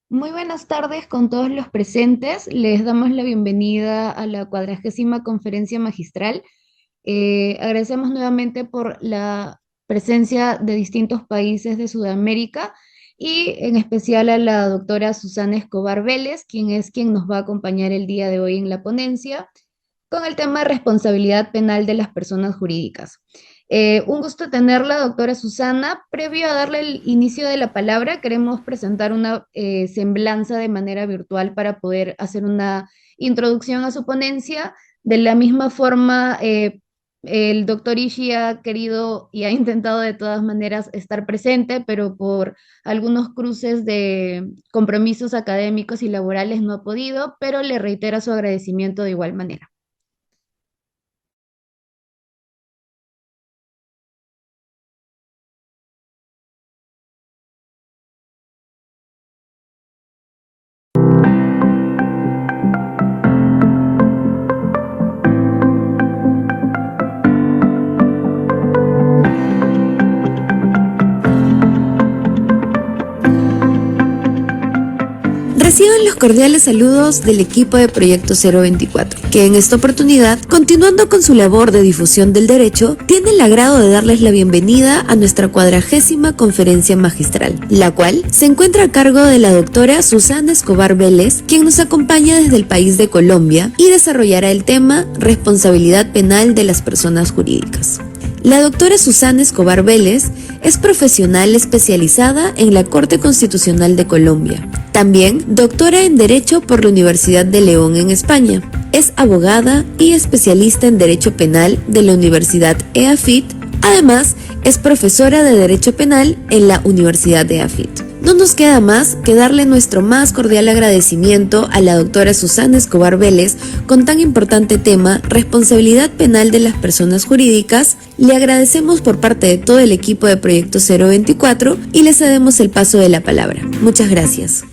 Muy buenas tardes con todos los presentes. Les damos la bienvenida a la 40ª conferencia magistral. Agradecemos nuevamente por la presencia de distintos países de Sudamérica y en especial a la doctora Susana Escobar Vélez, quien nos va a acompañar el día de hoy en la ponencia con el tema de responsabilidad penal de las personas jurídicas. Un gusto tenerla, doctora Susana. Previo a darle el inicio de la palabra, queremos presentar una semblanza de manera virtual para poder hacer una introducción a su ponencia. De la misma forma, el doctor Ishii ha querido y ha intentado de todas maneras estar presente, pero por algunos cruces de compromisos académicos y laborales no ha podido, pero le reitera su agradecimiento de igual manera. Reciban los cordiales saludos del equipo de Proyecto 024, que en esta oportunidad, continuando con su labor de difusión del derecho, tiene el agrado de darles la bienvenida a nuestra 40ª conferencia magistral, la cual se encuentra a cargo de la doctora Susana Escobar Vélez, quien nos acompaña desde el país de Colombia y desarrollará el tema Responsabilidad penal de las personas jurídicas. La doctora Susana Escobar Vélez es profesional especializada en la Corte Constitucional de Colombia. También doctora en Derecho por la Universidad de León en España. Es abogada y especialista en Derecho Penal de la Universidad EAFIT. Además, es profesora de Derecho Penal en la Universidad EAFIT. No nos queda más que darle nuestro más cordial agradecimiento a la doctora Susana Escobar Vélez con tan importante tema, responsabilidad penal de las personas jurídicas. Le agradecemos por parte de todo el equipo de Proyecto 024 y le cedemos el paso de la palabra. Muchas gracias.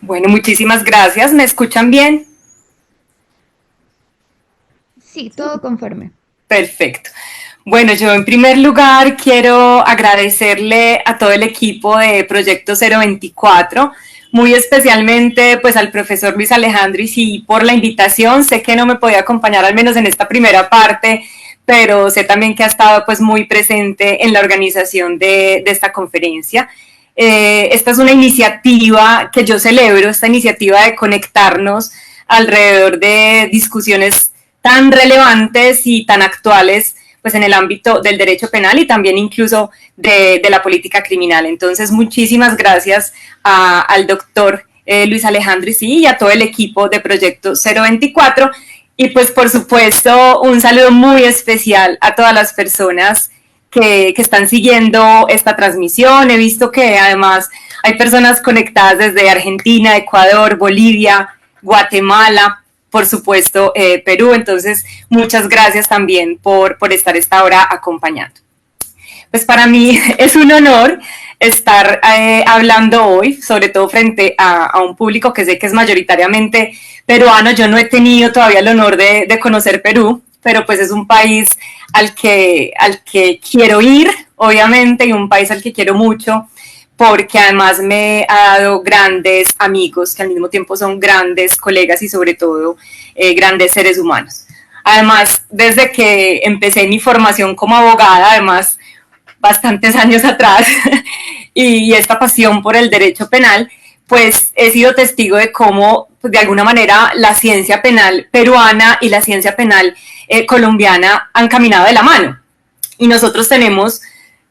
Bueno, muchísimas gracias. ¿Me escuchan bien? Sí, todo conforme. Perfecto. Bueno, yo en primer lugar quiero agradecerle a todo el equipo de Proyecto 024, muy especialmente pues al profesor Luis Alejandro Isí por la invitación. Sé que no me podía acompañar al menos en esta primera parte, pero sé también que ha estado pues muy presente en la organización de esta conferencia. Esta es una iniciativa que yo celebro, esta iniciativa de conectarnos alrededor de discusiones tan relevantes y tan actuales pues en el ámbito del derecho penal y también incluso de la política criminal. Entonces, muchísimas gracias al doctor Luis Alejandro y a todo el equipo de Proyecto 024 y pues por supuesto un saludo muy especial a todas las personas que están siguiendo esta transmisión. He visto que además hay personas conectadas desde Argentina, Ecuador, Bolivia, Guatemala, por supuesto Perú. Entonces, muchas gracias también por estar esta hora acompañando. Pues para mí es un honor estar hablando hoy, sobre todo frente a un público que sé que es mayoritariamente peruano. Yo no he tenido todavía el honor de conocer Perú, pero pues es un país al que quiero ir, obviamente, y un país al que quiero mucho, porque además me ha dado grandes amigos que al mismo tiempo son grandes colegas y sobre todo grandes seres humanos. Además, desde que empecé mi formación como abogada, además bastantes años atrás, y esta pasión por el derecho penal, pues he sido testigo de cómo, pues, de alguna manera, la ciencia penal peruana y la ciencia penal colombiana han caminado de la mano. Y nosotros tenemos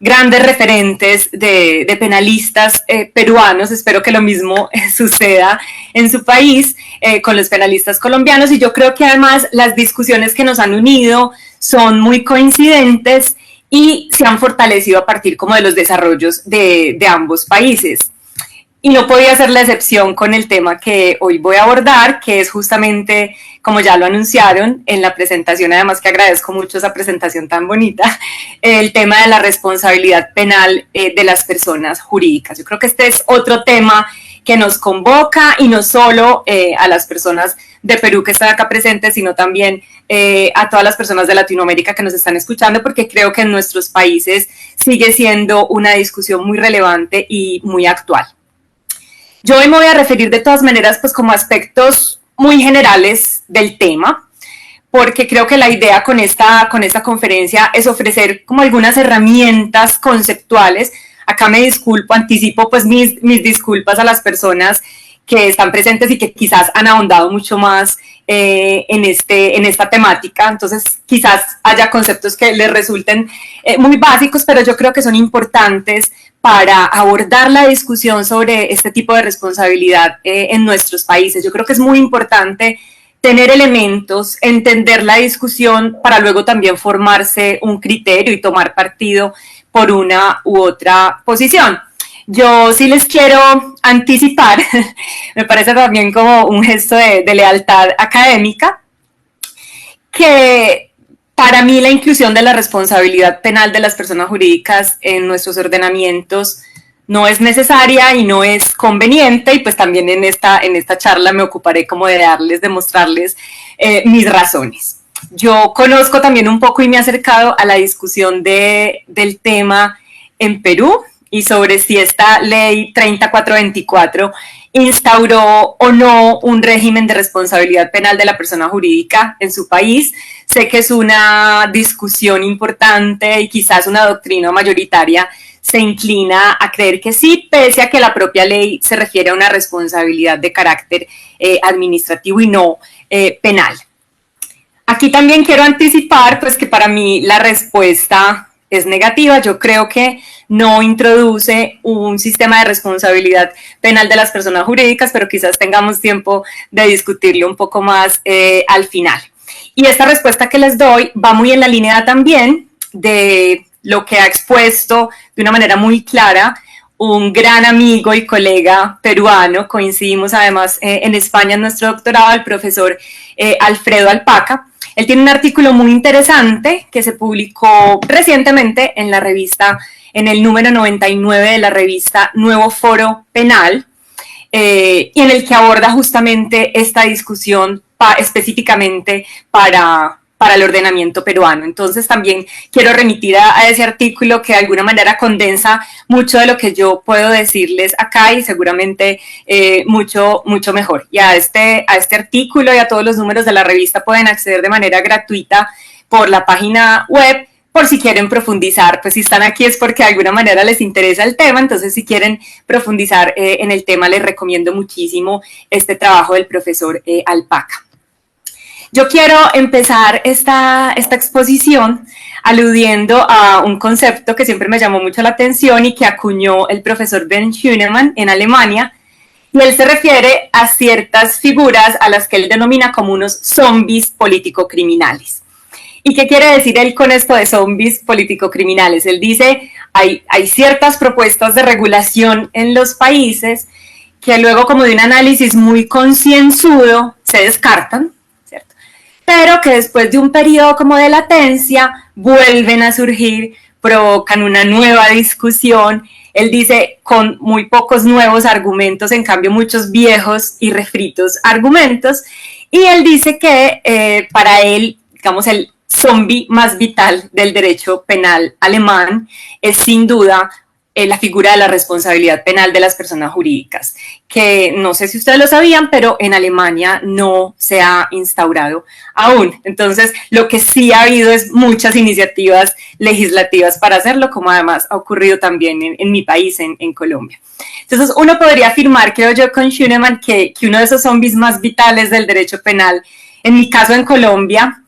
grandes referentes de penalistas peruanos. Espero que lo mismo suceda en su país con los penalistas colombianos, y yo creo que además las discusiones que nos han unido son muy coincidentes y se han fortalecido a partir como de los desarrollos de ambos países. Y no podía ser la excepción con el tema que hoy voy a abordar, que es justamente, como ya lo anunciaron en la presentación, además que agradezco mucho esa presentación tan bonita, el tema de la responsabilidad penal de las personas jurídicas. Yo creo que este es otro tema que nos convoca, y no solo a las personas de Perú que está acá presente, sino también a todas las personas de Latinoamérica que nos están escuchando, porque creo que en nuestros países sigue siendo una discusión muy relevante y muy actual. Yo hoy me voy a referir de todas maneras pues como aspectos muy generales del tema, porque creo que la idea con esta conferencia es ofrecer como algunas herramientas conceptuales. Acá me disculpo, anticipo pues mis disculpas a las personas que están presentes y que quizás han ahondado mucho más en esta temática, entonces quizás haya conceptos que les resulten muy básicos, pero yo creo que son importantes para abordar la discusión sobre este tipo de responsabilidad en nuestros países. Yo creo que es muy importante tener elementos, entender la discusión para luego también formarse un criterio y tomar partido por una u otra posición. Yo sí les quiero anticipar, me parece también como un gesto de lealtad académica, que para mí la inclusión de la responsabilidad penal de las personas jurídicas en nuestros ordenamientos no es necesaria y no es conveniente, y pues también en esta charla me ocuparé como de mostrarles mis razones. Yo conozco también un poco y me he acercado a la discusión del tema en Perú y sobre si esta ley 3424 instauró o no un régimen de responsabilidad penal de la persona jurídica en su país. Sé que es una discusión importante y quizás una doctrina mayoritaria se inclina a creer que sí, pese a que la propia ley se refiere a una responsabilidad de carácter administrativo y no penal. Aquí también quiero anticipar pues que para mí la respuesta es negativa. Yo creo que no introduce un sistema de responsabilidad penal de las personas jurídicas, pero quizás tengamos tiempo de discutirlo un poco más al final. Y esta respuesta que les doy va muy en la línea también de lo que ha expuesto de una manera muy clara un gran amigo y colega peruano, coincidimos además en España en nuestro doctorado, el profesor Alfredo Alpaca. Él tiene un artículo muy interesante que se publicó recientemente en la revista, en el número 99 de la revista Nuevo Foro Penal, y en el que aborda justamente esta discusión específicamente para el ordenamiento peruano. Entonces también quiero remitir a ese artículo que de alguna manera condensa mucho de lo que yo puedo decirles acá y seguramente mucho mejor. Y a este artículo y a todos los números de la revista pueden acceder de manera gratuita por la página web, por si quieren profundizar. Pues si están aquí es porque de alguna manera les interesa el tema, entonces si quieren profundizar en el tema les recomiendo muchísimo este trabajo del profesor Alpaca. Yo quiero empezar esta exposición aludiendo a un concepto que siempre me llamó mucho la atención y que acuñó el profesor Ben Schunemann en Alemania, y él se refiere a ciertas figuras a las que él denomina como unos zombies político-criminales. ¿Y qué quiere decir él con esto de zombies político-criminales? Él dice, hay ciertas propuestas de regulación en los países que luego como de un análisis muy concienzudo se descartan, pero que después de un periodo como de latencia vuelven a surgir, provocan una nueva discusión. Él dice con muy pocos nuevos argumentos, en cambio muchos viejos y refritos argumentos, y él dice que para él, digamos, el zombie más vital del derecho penal alemán es sin duda la figura de la responsabilidad penal de las personas jurídicas, que no sé si ustedes lo sabían, pero en Alemania no se ha instaurado aún. Entonces, lo que sí ha habido es muchas iniciativas legislativas para hacerlo, como además ha ocurrido también en mi país, en Colombia. Entonces, uno podría afirmar, creo yo, con Schunemann, que uno de esos zombies más vitales del derecho penal, en mi caso en Colombia,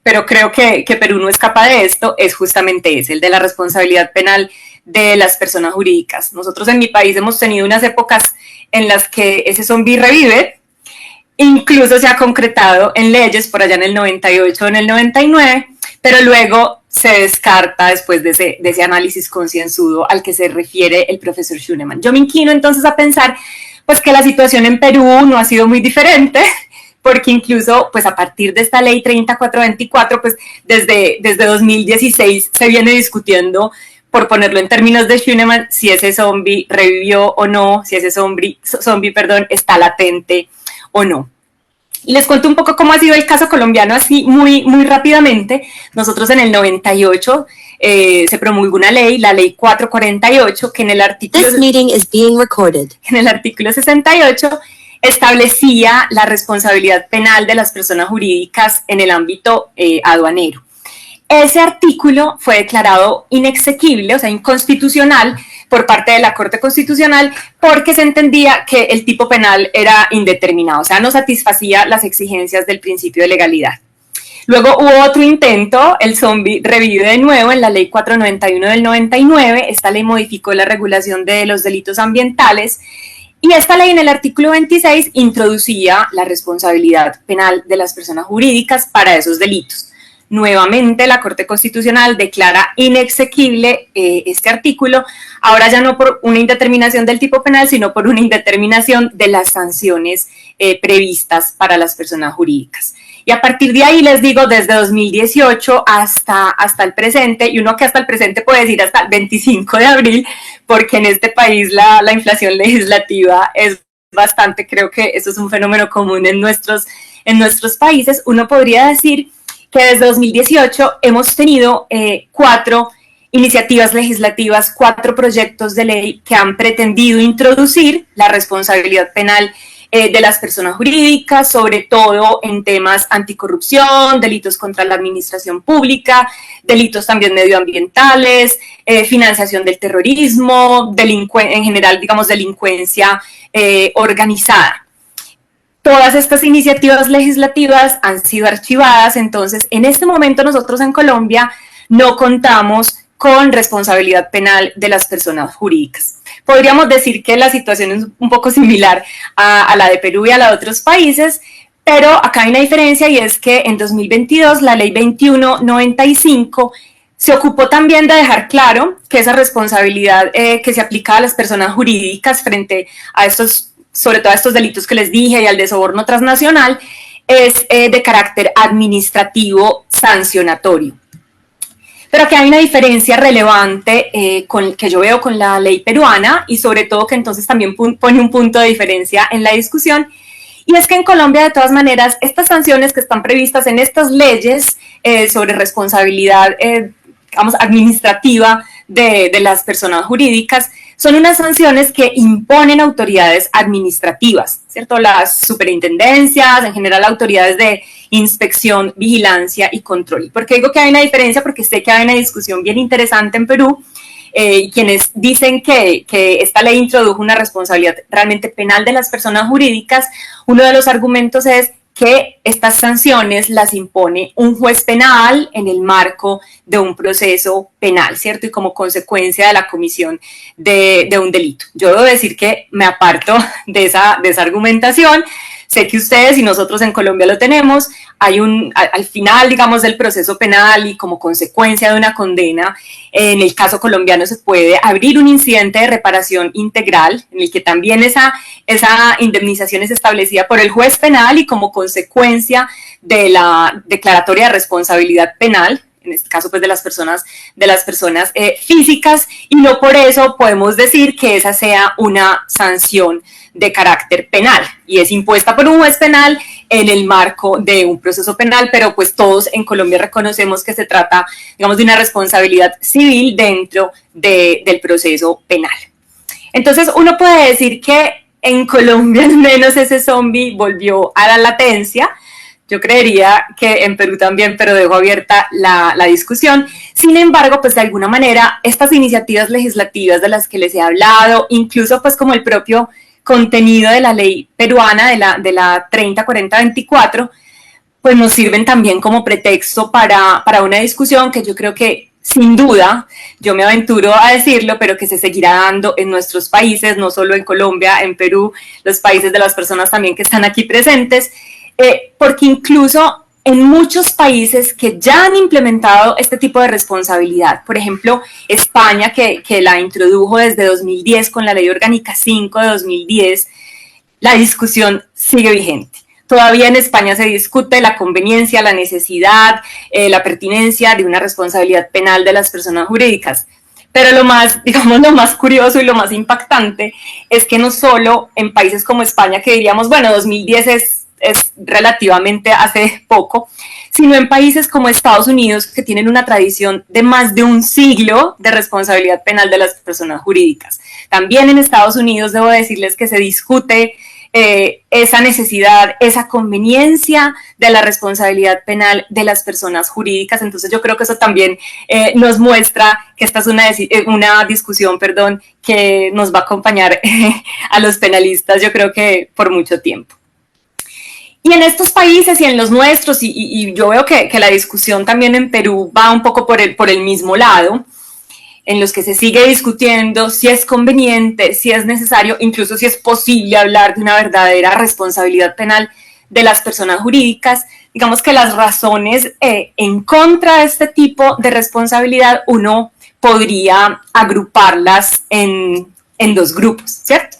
pero creo que Perú no escapa de esto, es justamente ese, el de la responsabilidad penal de las personas jurídicas. Nosotros en mi país hemos tenido unas épocas en las que ese zombie revive, incluso se ha concretado en leyes por allá en el 98 o en el 99, pero luego se descarta después de ese análisis concienzudo al que se refiere el profesor Schunemann. Yo me inclino entonces a pensar pues que la situación en Perú no ha sido muy diferente, porque incluso pues a partir de esta ley 3424, pues desde 2016 se viene discutiendo, por ponerlo en términos de Schunemann, si ese zombie revivió o no, si ese zombie está latente o no. Y les cuento un poco cómo ha sido el caso colombiano así muy rápidamente. Nosotros en el 98 se promulgó una ley, la ley 448, que en el artículo, en el artículo 68 establecía la responsabilidad penal de las personas jurídicas en el ámbito aduanero. Ese artículo fue declarado inexequible, o sea, inconstitucional, por parte de la Corte Constitucional, porque se entendía que el tipo penal era indeterminado, o sea, no satisfacía las exigencias del principio de legalidad. Luego hubo otro intento, el zombie revive de nuevo en la ley 491 del 99, esta ley modificó la regulación de los delitos ambientales, y esta ley en el artículo 26 introducía la responsabilidad penal de las personas jurídicas para esos delitos. Nuevamente la Corte Constitucional declara inexequible este artículo, ahora ya no por una indeterminación del tipo penal, sino por una indeterminación de las sanciones previstas para las personas jurídicas. Y a partir de ahí les digo, desde 2018 hasta el presente, y uno que hasta el presente puede decir hasta el 25 de abril, porque en este país la inflación legislativa es bastante, creo que eso es un fenómeno común en nuestros países, uno podría decir que desde 2018 hemos tenido 4 iniciativas legislativas, 4 proyectos de ley que han pretendido introducir la responsabilidad penal de las personas jurídicas, sobre todo en temas anticorrupción, delitos contra la administración pública, delitos también medioambientales, financiación del terrorismo, en general, digamos, delincuencia organizada. Todas estas iniciativas legislativas han sido archivadas, entonces en este momento nosotros en Colombia no contamos con responsabilidad penal de las personas jurídicas. Podríamos decir que la situación es un poco similar a la de Perú y a la de otros países, pero acá hay una diferencia y es que en 2022 la ley 2195 se ocupó también de dejar claro que esa responsabilidad que se aplica a las personas jurídicas frente a estos, sobre todo a estos delitos que les dije y al de soborno transnacional, es de carácter administrativo sancionatorio. Pero que hay una diferencia relevante que yo veo con la ley peruana y sobre todo que entonces también pone un punto de diferencia en la discusión, y es que en Colombia de todas maneras estas sanciones que están previstas en estas leyes sobre responsabilidad digamos, administrativa de las personas jurídicas son unas sanciones que imponen autoridades administrativas, ¿cierto? Las superintendencias, en general autoridades de inspección, vigilancia y control. ¿Por qué digo que hay una diferencia? Porque sé que hay una discusión bien interesante en Perú, quienes dicen que esta ley introdujo una responsabilidad realmente penal de las personas jurídicas. Uno de los argumentos es que estas sanciones las impone un juez penal en el marco de un proceso penal, ¿cierto? Y como consecuencia de la comisión de un delito. Yo debo decir que me aparto de esa argumentación. Sé que ustedes y nosotros en Colombia lo tenemos. Hay al final, digamos, del proceso penal y como consecuencia de una condena, en el caso colombiano se puede abrir un incidente de reparación integral, en el que también esa indemnización es establecida por el juez penal y como consecuencia de la declaratoria de responsabilidad penal, en este caso pues de las personas físicas, y no por eso podemos decir que esa sea una sanción de carácter penal y es impuesta por un juez penal en el marco de un proceso penal, pero pues todos en Colombia reconocemos que se trata, digamos, de una responsabilidad civil dentro del proceso penal. Entonces uno puede decir que en Colombia al menos ese zombie volvió a la latencia. Yo creería que en Perú también, pero dejo abierta la discusión. Sin embargo, pues de alguna manera estas iniciativas legislativas de las que les he hablado, incluso pues como el propio contenido de la ley peruana, de la 304024, pues nos sirven también como pretexto para una discusión que yo creo que sin duda, yo me aventuro a decirlo, pero que se seguirá dando en nuestros países, no solo en Colombia, en Perú, los países de las personas también que están aquí presentes, porque incluso en muchos países que ya han implementado este tipo de responsabilidad, por ejemplo, España, que la introdujo desde 2010 con la Ley Orgánica 5 de 2010, la discusión sigue vigente. Todavía en España se discute la conveniencia, la necesidad, la pertinencia de una responsabilidad penal de las personas jurídicas. Pero lo más curioso y lo más impactante es que no solo en países como España, que diríamos, bueno, 2010 es relativamente hace poco, sino en países como Estados Unidos, que tienen una tradición de más de un siglo de responsabilidad penal de las personas jurídicas. También en Estados Unidos debo decirles que se discute esa necesidad, esa conveniencia de la responsabilidad penal de las personas jurídicas. Entonces yo creo que eso también nos muestra que esta es una discusión, que nos va a acompañar a los penalistas, yo creo que por mucho tiempo. Y en estos países y en los nuestros, y yo veo que la discusión también en Perú va un poco por el mismo lado, en los que se sigue discutiendo si es conveniente, si es necesario, incluso si es posible hablar de una verdadera responsabilidad penal de las personas jurídicas. Digamos que las razones en contra de este tipo de responsabilidad uno podría agruparlas en dos grupos, ¿cierto?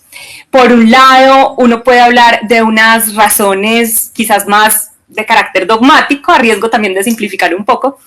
Por un lado, uno puede hablar de unas razones quizás más de carácter dogmático, a riesgo también de simplificar un poco,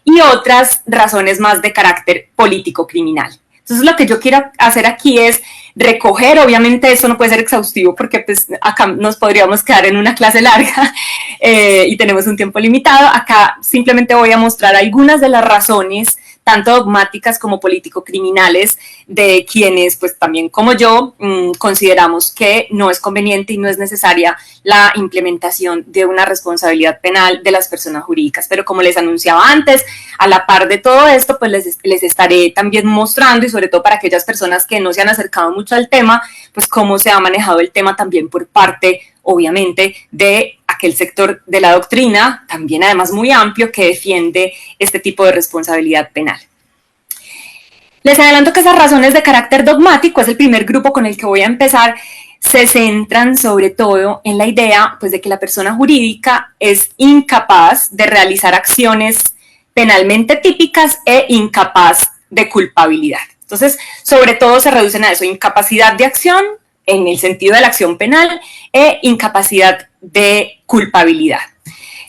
y otras razones más de carácter político-criminal. Entonces lo que yo quiero hacer aquí es recoger, obviamente eso no puede ser exhaustivo porque pues acá nos podríamos quedar en una clase larga y tenemos un tiempo limitado. Acá simplemente voy a mostrar algunas de las razones, tanto dogmáticas como político-criminales, de quienes, pues también como yo, consideramos que no es conveniente y no es necesaria la implementación de una responsabilidad penal de las personas jurídicas. Pero como les anunciaba antes, a la par de todo esto, pues les estaré también mostrando, y sobre todo para aquellas personas que no se han acercado mucho al tema, pues cómo se ha manejado el tema también por parte, obviamente, de aquel sector de la doctrina, también además muy amplio, que defiende este tipo de responsabilidad penal. Les adelanto que esas razones de carácter dogmático, es el primer grupo con el que voy a empezar, se centran sobre todo en la idea pues, de que la persona jurídica es incapaz de realizar acciones penalmente típicas e incapaz de culpabilidad. Entonces, sobre todo se reducen a eso, incapacidad de acción en el sentido de la acción penal e incapacidad de culpabilidad.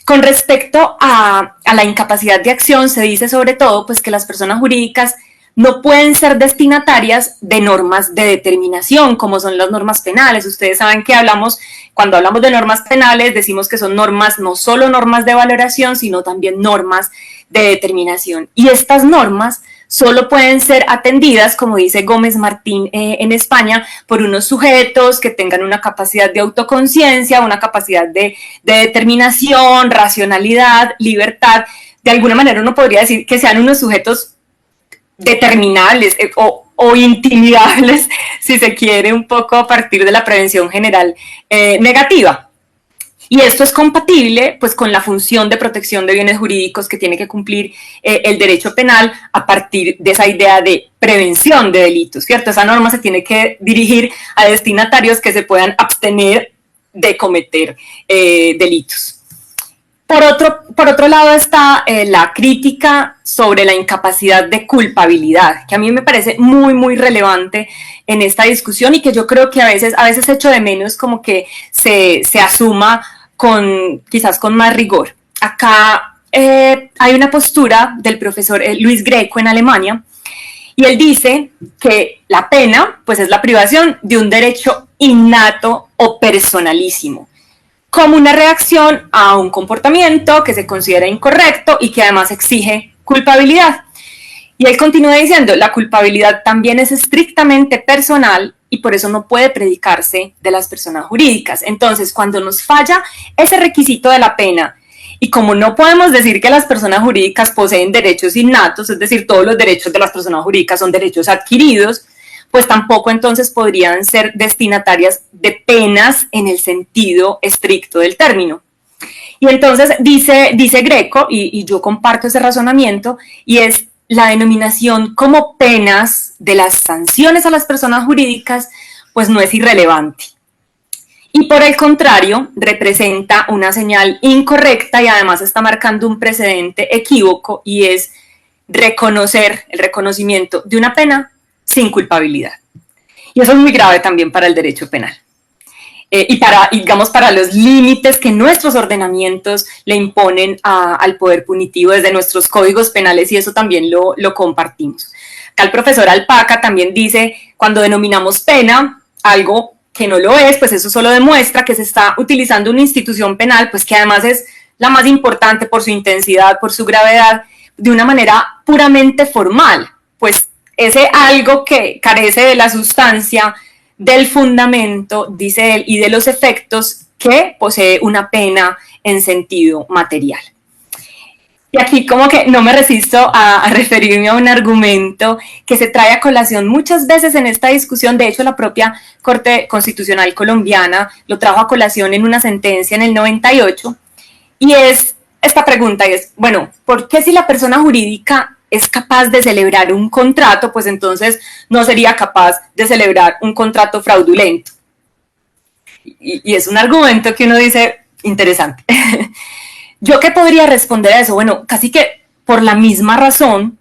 Con respecto a la incapacidad de acción, se dice sobre todo pues, que las personas jurídicas no pueden ser destinatarias de normas de determinación, como son las normas penales. Ustedes saben que cuando hablamos de normas penales, decimos que son normas, no solo normas de valoración, sino también normas de determinación. Y estas normas solo pueden ser atendidas, como dice Gómez Martín en España, por unos sujetos que tengan una capacidad de autoconciencia, una capacidad de determinación, racionalidad, libertad. De alguna manera uno podría decir que sean unos sujetos determinables o intimidables, si se quiere, un poco a partir de la prevención general negativa. Y esto es compatible pues, con la función de protección de bienes jurídicos que tiene que cumplir el derecho penal a partir de esa idea de prevención de delitos, ¿cierto? Esa norma se tiene que dirigir a destinatarios que se puedan abstener de cometer delitos. Por otro lado está la crítica sobre la incapacidad de culpabilidad, que a mí me parece muy, muy relevante en esta discusión y que yo creo que a veces echo de menos como que se asuma quizás con más rigor. Acá hay una postura del profesor Luis Greco en Alemania y él dice que la pena pues, es la privación de un derecho innato o personalísimo, como una reacción a un comportamiento que se considera incorrecto y que además exige culpabilidad. Y él continúa diciendo, la culpabilidad también es estrictamente personal y por eso no puede predicarse de las personas jurídicas. Entonces, cuando nos falla ese requisito de la pena, y como no podemos decir que las personas jurídicas poseen derechos innatos, es decir, todos los derechos de las personas jurídicas son derechos adquiridos, pues tampoco entonces podrían ser destinatarias de penas en el sentido estricto del término. Y entonces dice Greco, y yo comparto ese razonamiento, y es la denominación como penas de las sanciones a las personas jurídicas, pues no es irrelevante. Y por el contrario, representa una señal incorrecta y además está marcando un precedente equívoco, y es el reconocimiento de una pena sin culpabilidad. Y eso es muy grave también para el derecho penal. Y para los límites que nuestros ordenamientos le imponen al poder punitivo desde nuestros códigos penales, y eso también lo compartimos. Acá el profesor Alpaca también dice, cuando denominamos pena, algo que no lo es, pues eso solo demuestra que se está utilizando una institución penal, pues que además es la más importante por su intensidad, por su gravedad, de una manera puramente formal, pues ese algo que carece de la sustancia, del fundamento, dice él, y de los efectos que posee una pena en sentido material. Y aquí como que no me resisto a referirme a un argumento que se trae a colación muchas veces en esta discusión. De hecho, la propia Corte Constitucional colombiana lo trajo a colación en una sentencia en el 98, y es esta pregunta, y es, bueno, ¿por qué si la persona jurídica es capaz de celebrar un contrato, pues entonces no sería capaz de celebrar un contrato fraudulento? Y es un argumento que uno dice, interesante. ¿Yo qué podría responder a eso? Bueno, casi que por la misma razón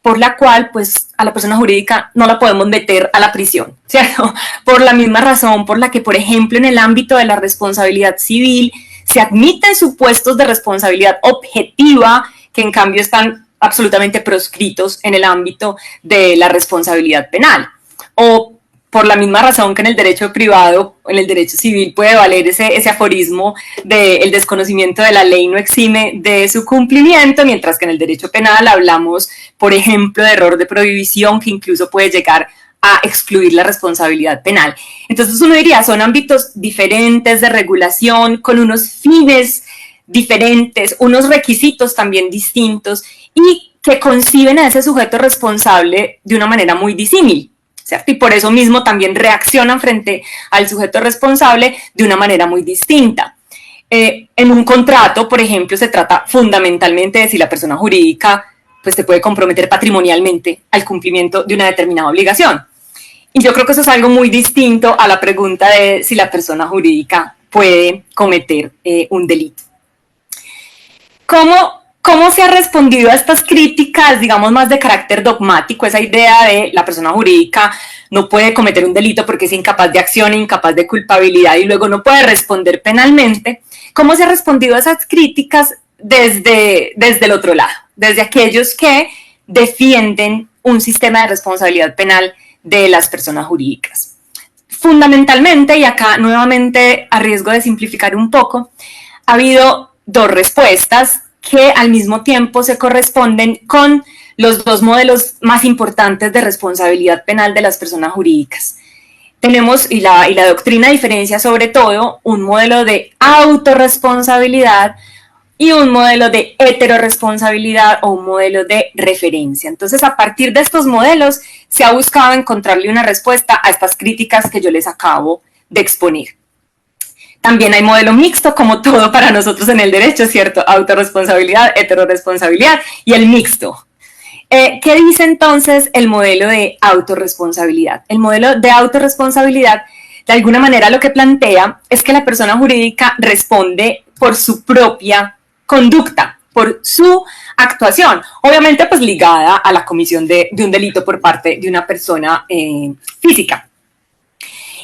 por la cual pues a la persona jurídica no la podemos meter a la prisión, ¿cierto? Por la misma razón por la que, por ejemplo, en el ámbito de la responsabilidad civil se admiten supuestos de responsabilidad objetiva que en cambio están absolutamente proscritos en el ámbito de la responsabilidad penal. O por la misma razón que en el derecho privado, en el derecho civil puede valer ese aforismo de el desconocimiento de la ley no exime de su cumplimiento, mientras que en el derecho penal hablamos, por ejemplo, de error de prohibición que incluso puede llegar a excluir la responsabilidad penal. Entonces uno diría, son ámbitos diferentes de regulación, con unos fines diferentes, unos requisitos también distintos, y que conciben a ese sujeto responsable de una manera muy disímil, ¿cierto? Y por eso mismo también reaccionan frente al sujeto responsable de una manera muy distinta. En un contrato, por ejemplo, se trata fundamentalmente de si la persona jurídica pues se puede comprometer patrimonialmente al cumplimiento de una determinada obligación. Y yo creo que eso es algo muy distinto a la pregunta de si la persona jurídica puede cometer un delito. ¿Cómo se ha respondido a estas críticas, digamos, más de carácter dogmático, esa idea de la persona jurídica no puede cometer un delito porque es incapaz de acción, incapaz de culpabilidad y luego no puede responder penalmente? ¿Cómo se ha respondido a esas críticas desde el otro lado? Desde aquellos que defienden un sistema de responsabilidad penal de las personas jurídicas. Fundamentalmente, y acá nuevamente a riesgo de simplificar un poco, ha habido dos respuestas que al mismo tiempo se corresponden con los dos modelos más importantes de responsabilidad penal de las personas jurídicas. Tenemos, y la doctrina diferencia sobre todo, un modelo de autorresponsabilidad y un modelo de heteroresponsabilidad o un modelo de referencia. Entonces, a partir de estos modelos, se ha buscado encontrarle una respuesta a estas críticas que yo les acabo de exponer. También hay modelo mixto, como todo para nosotros en el derecho, ¿cierto? Autorresponsabilidad, heteroresponsabilidad y el mixto. ¿Qué dice entonces el modelo de autorresponsabilidad? El modelo de autorresponsabilidad, de alguna manera, lo que plantea es que la persona jurídica responde por su propia conducta, por su actuación, obviamente pues ligada a la comisión de un delito por parte de una persona física.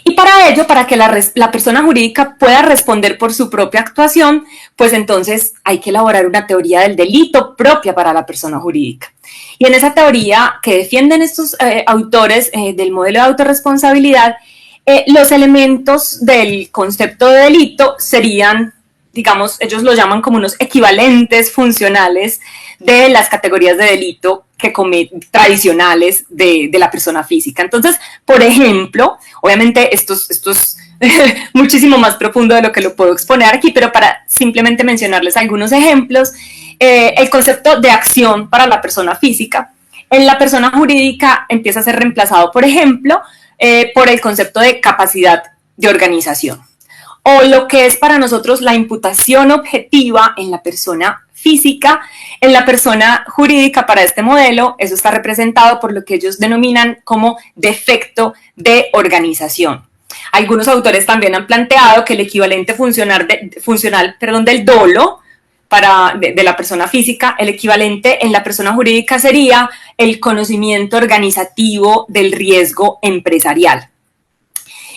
Y para ello, para que la persona jurídica pueda responder por su propia actuación, pues entonces hay que elaborar una teoría del delito propia para la persona jurídica. Y en esa teoría que defienden estos autores del modelo de autorresponsabilidad, los elementos del concepto de delito serían, digamos, ellos lo llaman como unos equivalentes funcionales de las categorías de delito que tradicionales de la persona física. Entonces, por ejemplo, obviamente esto es muchísimo más profundo de lo que lo puedo exponer aquí, pero para simplemente mencionarles algunos ejemplos, el concepto de acción para la persona física, en la persona jurídica empieza a ser reemplazado, por ejemplo, por el concepto de capacidad de organización. O lo que es para nosotros la imputación objetiva en la persona física, en la persona jurídica para este modelo, eso está representado por lo que ellos denominan como defecto de organización. Algunos autores también han planteado que el equivalente funcional del dolo de la persona física, el equivalente en la persona jurídica sería el conocimiento organizativo del riesgo empresarial.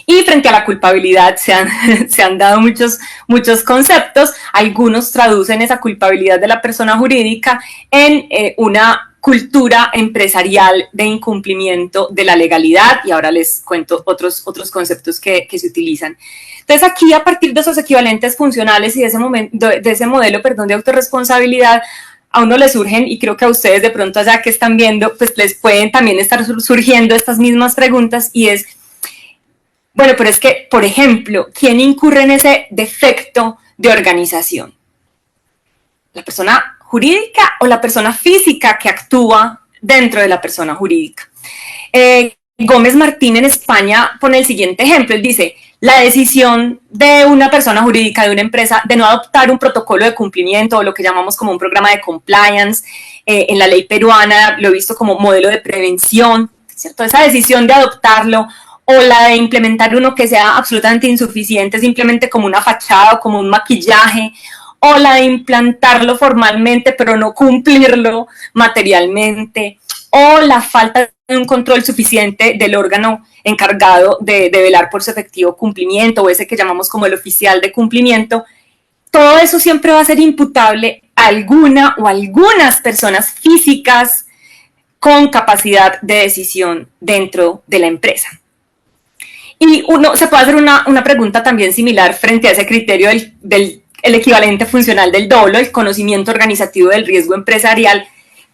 Y frente a la culpabilidad se han dado muchos conceptos. Algunos traducen esa culpabilidad de la persona jurídica en una cultura empresarial de incumplimiento de la legalidad, y ahora les cuento otros conceptos que se utilizan. Entonces aquí, a partir de esos equivalentes funcionales y de ese modelo de autorresponsabilidad, a uno le surgen, y creo que a ustedes de pronto allá que están viendo, pues les pueden también estar surgiendo estas mismas preguntas, y es, bueno, pero es que, por ejemplo, ¿quién incurre en ese defecto de organización? ¿La persona jurídica o la persona física que actúa dentro de la persona jurídica? Gómez Martín en España pone el siguiente ejemplo, él dice, la decisión de una persona jurídica, de una empresa, de no adoptar un protocolo de cumplimiento o lo que llamamos como un programa de compliance, en la ley peruana lo he visto como modelo de prevención, ¿cierto? Esa decisión de adoptarlo, o la de implementar uno que sea absolutamente insuficiente, simplemente como una fachada o como un maquillaje, o la de implantarlo formalmente pero no cumplirlo materialmente, o la falta de un control suficiente del órgano encargado de velar por su efectivo cumplimiento, o ese que llamamos como el oficial de cumplimiento. Todo eso siempre va a ser imputable a alguna o algunas personas físicas con capacidad de decisión dentro de la empresa. Y uno se puede hacer una pregunta también similar frente a ese criterio del equivalente funcional del dolo, el conocimiento organizativo del riesgo empresarial.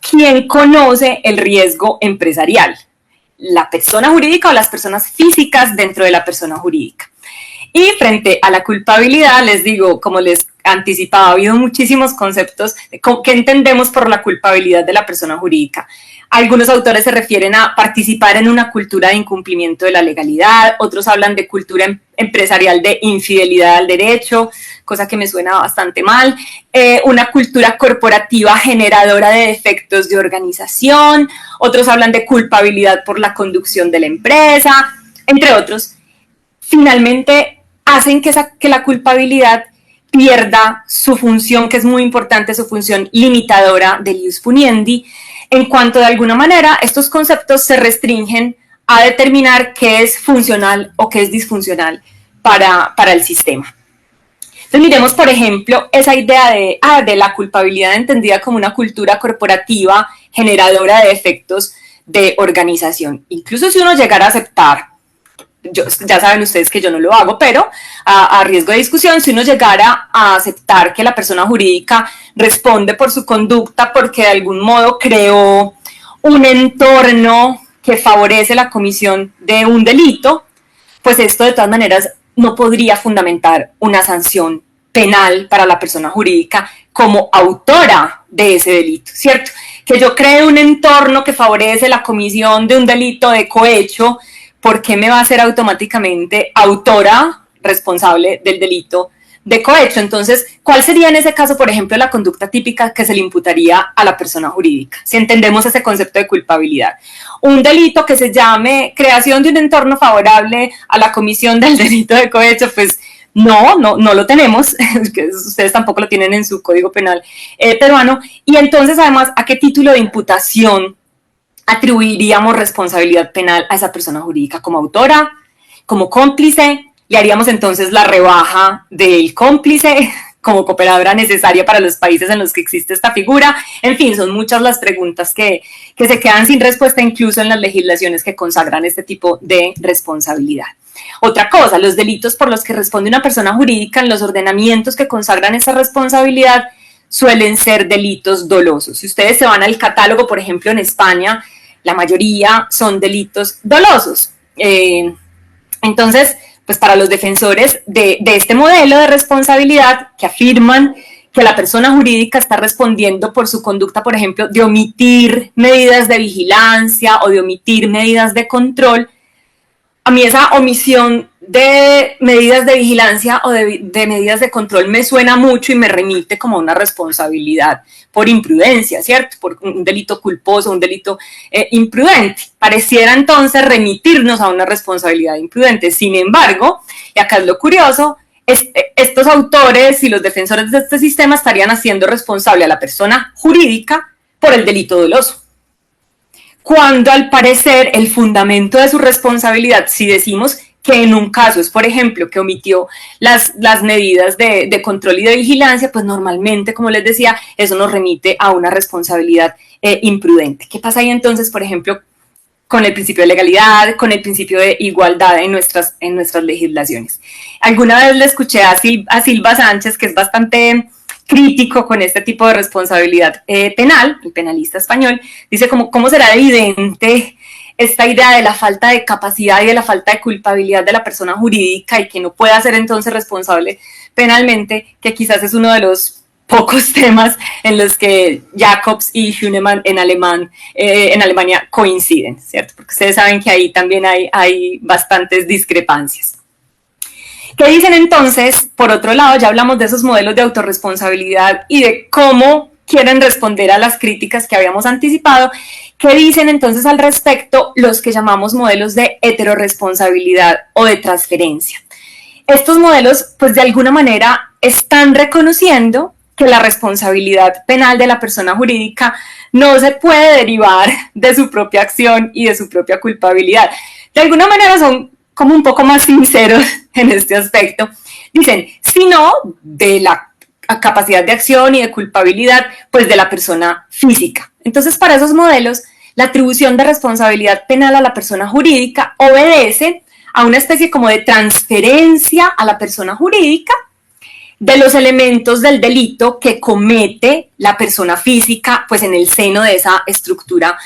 ¿Quién conoce el riesgo empresarial? ¿La persona jurídica o las personas físicas dentro de la persona jurídica? Y frente a la culpabilidad, les digo, como les anticipaba, ha habido muchísimos conceptos de qué entendemos por la culpabilidad de la persona jurídica. Algunos autores se refieren a participar en una cultura de incumplimiento de la legalidad, otros hablan de cultura empresarial de infidelidad al derecho, cosa que me suena bastante mal, una cultura corporativa generadora de defectos de organización, otros hablan de culpabilidad por la conducción de la empresa, entre otros. Finalmente, hacen que la culpabilidad pierda su función, que es muy importante, su función limitadora del ius puniendi, en cuanto de alguna manera estos conceptos se restringen a determinar qué es funcional o qué es disfuncional para el sistema. Entonces miremos, por ejemplo, esa idea de la culpabilidad entendida como una cultura corporativa generadora de efectos de organización. Incluso si uno llegara a aceptar, ya saben ustedes que yo no lo hago, pero a riesgo de discusión, si uno llegara a aceptar que la persona jurídica responde por su conducta porque de algún modo creó un entorno que favorece la comisión de un delito, pues esto de todas maneras no podría fundamentar una sanción penal para la persona jurídica como autora de ese delito, ¿cierto? Que yo cree un entorno que favorece la comisión de un delito de cohecho, ¿por qué me va a ser automáticamente autora responsable del delito de cohecho? Entonces, ¿cuál sería en ese caso, por ejemplo, la conducta típica que se le imputaría a la persona jurídica? Si entendemos ese concepto de culpabilidad. Un delito que se llame creación de un entorno favorable a la comisión del delito de cohecho, pues no lo tenemos, ustedes tampoco lo tienen en su código penal peruano, y entonces además, ¿a qué título de imputación atribuiríamos responsabilidad penal a esa persona jurídica? ¿Como autora? ¿Como cómplice? ¿Le haríamos entonces la rebaja del cómplice como cooperadora necesaria para los países en los que existe esta figura? En fin, son muchas las preguntas que se quedan sin respuesta incluso en las legislaciones que consagran este tipo de responsabilidad. Otra cosa, los delitos por los que responde una persona jurídica en los ordenamientos que consagran esa responsabilidad suelen ser delitos dolosos. Si ustedes se van al catálogo, por ejemplo, en España, la mayoría son delitos dolosos. Entonces, pues para los defensores de este modelo de responsabilidad que afirman que la persona jurídica está respondiendo por su conducta, por ejemplo, de omitir medidas de vigilancia o de omitir medidas de control, a mí esa omisión de medidas de vigilancia o de medidas de control me suena mucho y me remite como a una responsabilidad por imprudencia, ¿cierto? Por un delito culposo, un delito imprudente. Pareciera entonces remitirnos a una responsabilidad imprudente. Sin embargo, y acá es lo curioso, estos autores y los defensores de este sistema estarían haciendo responsable a la persona jurídica por el delito doloso, cuando al parecer el fundamento de su responsabilidad, si decimos que en un caso es, por ejemplo, que omitió las medidas de control y de vigilancia, pues normalmente, como les decía, eso nos remite a una responsabilidad imprudente. ¿Qué pasa ahí entonces, por ejemplo, con el principio de legalidad, con el principio de igualdad en nuestras legislaciones? Alguna vez le escuché a Silva Sánchez, que es bastante crítico con este tipo de responsabilidad penal, el penalista español, dice cómo será evidente esta idea de la falta de capacidad y de la falta de culpabilidad de la persona jurídica y que no pueda ser entonces responsable penalmente, que quizás es uno de los pocos temas en los que Jacobs y Hühnemann en Alemania coinciden, ¿cierto? Porque ustedes saben que ahí también hay bastantes discrepancias. ¿Qué dicen entonces? Por otro lado, ya hablamos de esos modelos de autorresponsabilidad y de cómo quieren responder a las críticas que habíamos anticipado. ¿Qué dicen entonces al respecto los que llamamos modelos de heteroresponsabilidad o de transferencia? Estos modelos, pues de alguna manera, están reconociendo que la responsabilidad penal de la persona jurídica no se puede derivar de su propia acción y de su propia culpabilidad. De alguna manera son como un poco más sinceros en este aspecto. Dicen, sino de la capacidad de acción y de culpabilidad, pues de la persona física. Entonces, para esos modelos, la atribución de responsabilidad penal a la persona jurídica obedece a una especie como de transferencia a la persona jurídica de los elementos del delito que comete la persona física, pues en el seno de esa estructura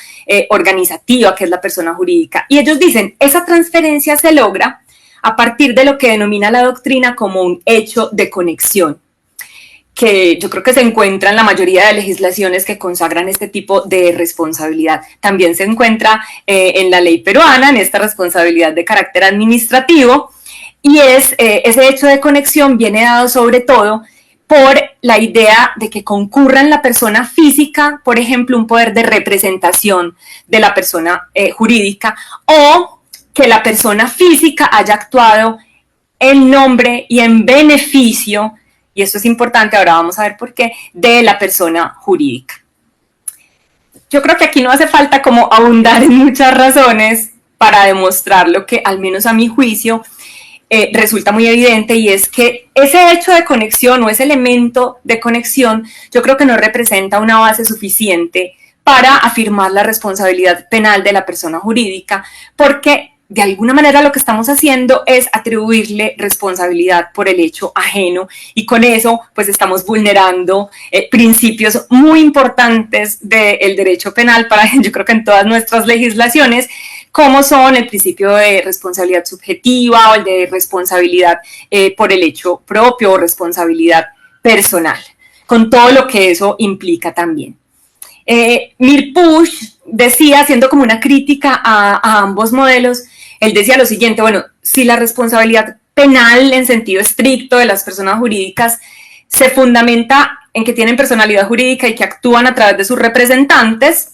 organizativa que es la persona jurídica. Y ellos dicen, esa transferencia se logra a partir de lo que denomina la doctrina como un hecho de conexión, que yo creo que se encuentra en la mayoría de legislaciones que consagran este tipo de responsabilidad. También se encuentra en la ley peruana, en esta responsabilidad de carácter administrativo, y ese hecho de conexión viene dado sobre todo por la idea de que concurra en la persona física, por ejemplo, un poder de representación de la persona jurídica, o que la persona física haya actuado en nombre y en beneficio, y esto es importante, ahora vamos a ver por qué, de la persona jurídica. Yo creo que aquí no hace falta como abundar en muchas razones para demostrar lo que, al menos a mi juicio, resulta muy evidente, y es que ese hecho de conexión o ese elemento de conexión yo creo que no representa una base suficiente para afirmar la responsabilidad penal de la persona jurídica, porque de alguna manera lo que estamos haciendo es atribuirle responsabilidad por el hecho ajeno, y con eso pues estamos vulnerando principios muy importantes del derecho penal para, yo creo que en todas nuestras legislaciones, como son el principio de responsabilidad subjetiva o el de responsabilidad por el hecho propio o responsabilidad personal, con todo lo que eso implica también. Mirpuch decía, haciendo como una crítica a ambos modelos, él decía lo siguiente, bueno, si la responsabilidad penal en sentido estricto de las personas jurídicas se fundamenta en que tienen personalidad jurídica y que actúan a través de sus representantes,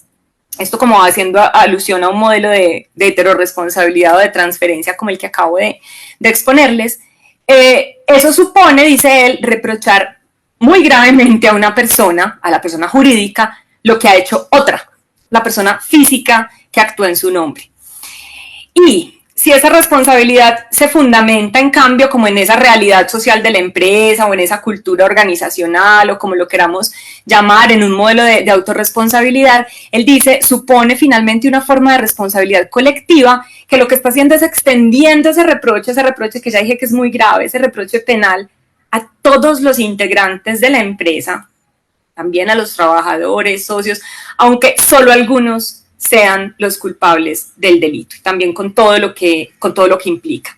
esto como haciendo alusión a un modelo de heteroresponsabilidad o de transferencia como el que acabo de exponerles, eso supone, dice él, reprochar muy gravemente a una persona, a la persona jurídica, lo que ha hecho otra, la persona física que actúa en su nombre. Y si esa responsabilidad se fundamenta, en cambio, como en esa realidad social de la empresa o en esa cultura organizacional o como lo queramos llamar, en un modelo de autorresponsabilidad, él dice, supone finalmente una forma de responsabilidad colectiva que lo que está haciendo es extendiendo ese reproche que ya dije que es muy grave, ese reproche penal, a todos los integrantes de la empresa, también a los trabajadores, socios, aunque solo algunos sean los culpables del delito, y también con todo lo que implica.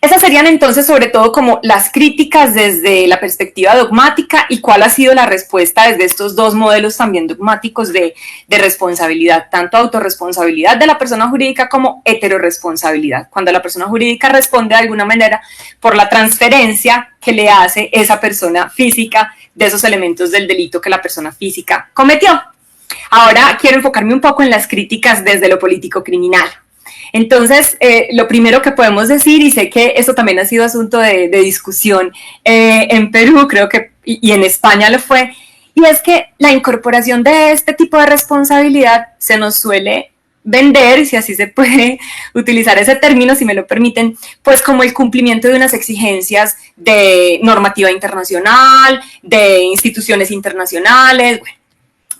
Esas serían entonces sobre todo como las críticas desde la perspectiva dogmática y cuál ha sido la respuesta desde estos dos modelos también dogmáticos de responsabilidad, tanto autorresponsabilidad de la persona jurídica como heteroresponsabilidad, cuando la persona jurídica responde de alguna manera por la transferencia que le hace esa persona física de esos elementos del delito que la persona física cometió. Ahora quiero enfocarme un poco en las críticas desde lo político-criminal. Entonces, lo primero que podemos decir, y sé que esto también ha sido asunto de discusión en Perú, creo que, y en España lo fue, y es que la incorporación de este tipo de responsabilidad se nos suele vender, si así se puede utilizar ese término, si me lo permiten, pues como el cumplimiento de unas exigencias de normativa internacional, de instituciones internacionales. Bueno,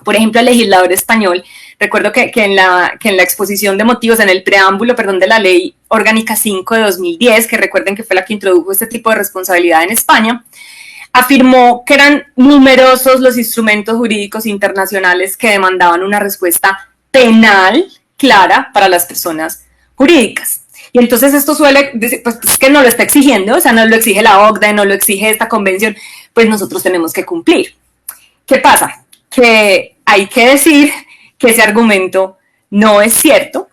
por ejemplo, el legislador español, recuerdo que en la exposición de motivos, en el preámbulo, perdón, de la Ley Orgánica 5 de 2010, que recuerden que fue la que introdujo este tipo de responsabilidad en España, afirmó que eran numerosos los instrumentos jurídicos internacionales que demandaban una respuesta penal clara para las personas jurídicas. Y entonces esto suele decir, pues que no lo está exigiendo, o sea, no lo exige la OCDE, no lo exige esta convención, pues nosotros tenemos que cumplir. ¿Qué pasa? Que hay que decir que ese argumento no es cierto,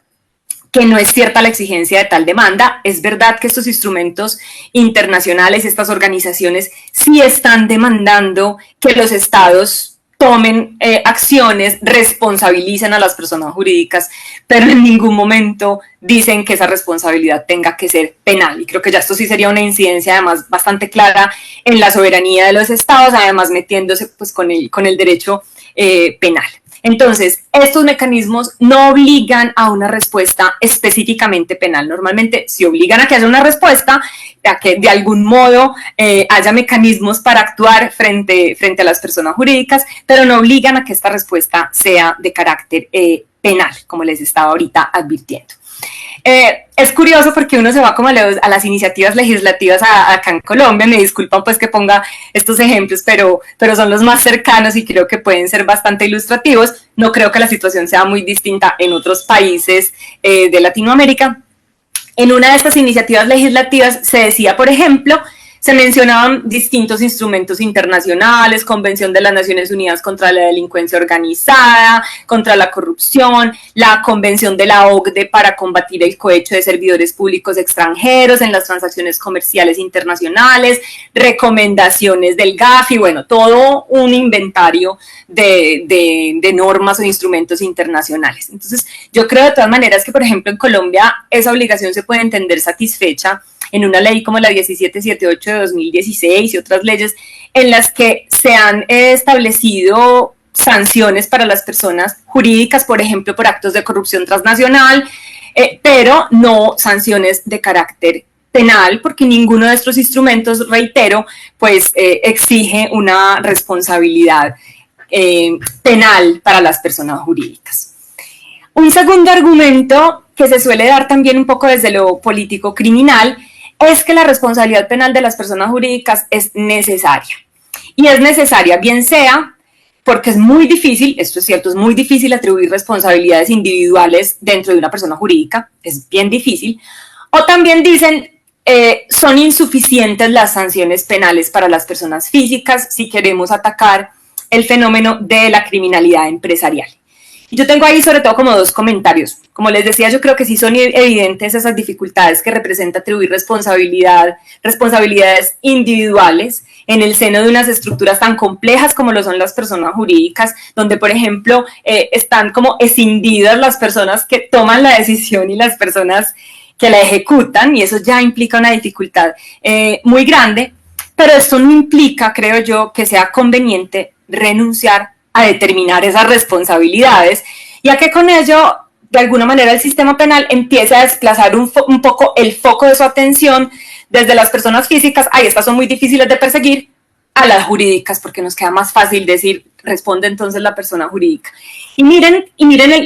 que no es cierta la exigencia de tal demanda. Es verdad que estos instrumentos internacionales, estas organizaciones, sí están demandando que los estados tomen acciones, responsabilicen a las personas jurídicas, pero en ningún momento dicen que esa responsabilidad tenga que ser penal. Y creo que ya esto sí sería una incidencia además bastante clara en la soberanía de los estados, además metiéndose pues con el derecho penal. Entonces, estos mecanismos no obligan a una respuesta específicamente penal. Normalmente sí obligan a que haya una respuesta, a que de algún modo haya mecanismos para actuar frente a las personas jurídicas, pero no obligan a que esta respuesta sea de carácter penal, como les estaba ahorita advirtiendo. Es curioso porque uno se va como a las iniciativas legislativas acá en Colombia, me disculpan pues que ponga estos ejemplos, pero son los más cercanos y creo que pueden ser bastante ilustrativos. No creo que la situación sea muy distinta en otros países de Latinoamérica. En una de estas iniciativas legislativas se decía, por ejemplo, se mencionaban distintos instrumentos internacionales, Convención de las Naciones Unidas contra la Delincuencia Organizada, contra la corrupción, la Convención de la OCDE para combatir el cohecho de servidores públicos extranjeros en las transacciones comerciales internacionales, recomendaciones del GAFI, bueno, todo un inventario de normas o instrumentos internacionales. Entonces, yo creo de todas maneras que, por ejemplo, en Colombia esa obligación se puede entender satisfecha en una ley como la 1778 de 2016 y otras leyes en las que se han establecido sanciones para las personas jurídicas, por ejemplo, por actos de corrupción transnacional, pero no sanciones de carácter penal, porque ninguno de estos instrumentos, reitero, pues exige una responsabilidad penal para las personas jurídicas. Un segundo argumento que se suele dar también un poco desde lo político criminal es que la responsabilidad penal de las personas jurídicas es necesaria. Y es necesaria, bien sea porque es muy difícil, esto es cierto, es muy difícil atribuir responsabilidades individuales dentro de una persona jurídica, es bien difícil, o también dicen son insuficientes las sanciones penales para las personas físicas si queremos atacar el fenómeno de la criminalidad empresarial. Y yo tengo ahí sobre todo como dos comentarios. Como les decía, yo creo que sí son evidentes esas dificultades que representa atribuir responsabilidades individuales en el seno de unas estructuras tan complejas como lo son las personas jurídicas, donde, por ejemplo, están como escindidas las personas que toman la decisión y las personas que la ejecutan, y eso ya implica una dificultad muy grande, pero esto no implica, creo yo, que sea conveniente renunciar a determinar esas responsabilidades, ya que con ello, de alguna manera, el sistema penal empieza a desplazar un poco el foco de su atención desde las personas físicas, estas son muy difíciles de perseguir, a las jurídicas, porque nos queda más fácil decir, responde entonces la persona jurídica. Y miren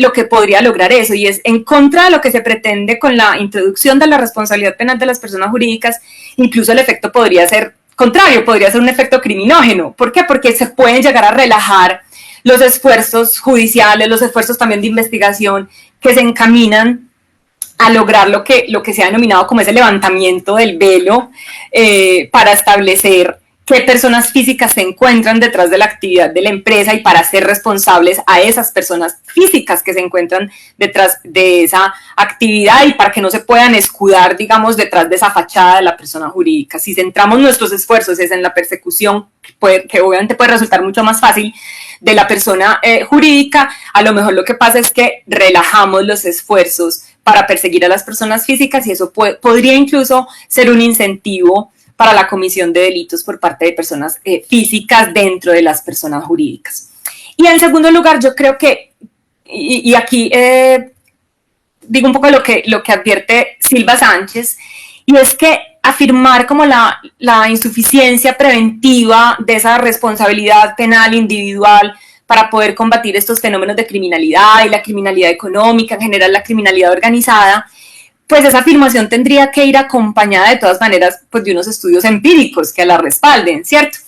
lo que podría lograr eso, y es en contra de lo que se pretende con la introducción de la responsabilidad penal de las personas jurídicas, incluso el efecto podría ser contrario, podría ser un efecto criminógeno. ¿Por qué? Porque se pueden llegar a relajar los esfuerzos judiciales, los esfuerzos también de investigación que se encaminan a lograr lo que se ha denominado como ese levantamiento del velo para establecer qué personas físicas se encuentran detrás de la actividad de la empresa y para hacer responsables a esas personas físicas que se encuentran detrás de esa actividad y para que no se puedan escudar, digamos, detrás de esa fachada de la persona jurídica. Si centramos nuestros esfuerzos es en la persecución, que obviamente puede resultar mucho más fácil, de la persona jurídica, a lo mejor lo que pasa es que relajamos los esfuerzos para perseguir a las personas físicas y eso podría incluso ser un incentivo para la comisión de delitos por parte de personas físicas dentro de las personas jurídicas. Y en segundo lugar, yo creo que, y aquí digo un poco lo que advierte Silva Sánchez, y es que afirmar como la insuficiencia preventiva de esa responsabilidad penal individual para poder combatir estos fenómenos de criminalidad y la criminalidad económica, en general la criminalidad organizada, pues esa afirmación tendría que ir acompañada de todas maneras pues de unos estudios empíricos que la respalden, ¿cierto?